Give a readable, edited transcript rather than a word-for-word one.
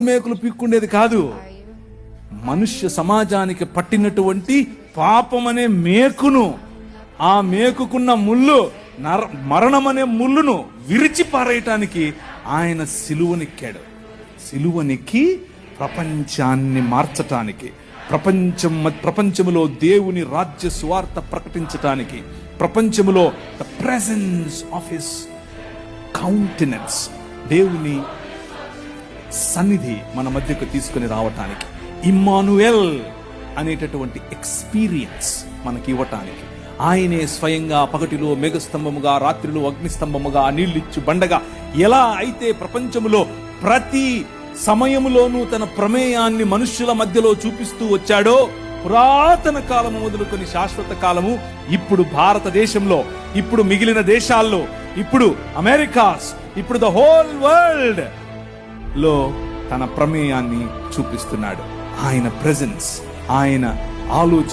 మేకులు పీక్కుండేది కాదు. మనుష్య సమాజానికి పట్టినటువంటి పాపం అనే మేకును, ఆ మేకుకున్న ముళ్ళు, మరణం అనే ముళ్ళును విరిచి పారేయటానికి ఆయన సిలువనెక్కాడు. సిలువనెక్కి ప్రపంచాన్ని మార్చటానికి, ప్రపంచములో దేవుని రాజ్య సువార్త ప్రకటించటానికి, ప్రపంచములో the presence of his countenance, దేవుని సన్నిధి మన మధ్యకు తీసుకుని రావటానికి, ఇమ్మానుయేల్ అనేటటువంటి ఎక్స్పీరియన్స్ మనకి ఇవ్వటానికి, ఆయనే స్వయంగా పగటిలో మేఘస్తంభముగా, రాత్రిలో అగ్నిస్తంభముగా, నీళ్ళిచ్చు బండగా ఎలా అయితే ప్రపంచములో ప్రతి సమయములోనూ తన ప్రమేయాన్ని మనుష్యుల మధ్యలో చూపిస్తూ వచ్చాడో, పురాతన కాలము మొదలుకొని శాశ్వత కాలము, ఇప్పుడు భారతదేశంలో, ఇప్పుడు మిగిలిన దేశాల్లో, ఇప్పుడు అమెరికాస్, ఇప్పుడు ద హోల్ వరల్డ్ లో తన ప్రమేయాన్ని చూపిస్తున్నాడు. ఆయన ప్రెజెన్స్, ఆయన ఆలోచన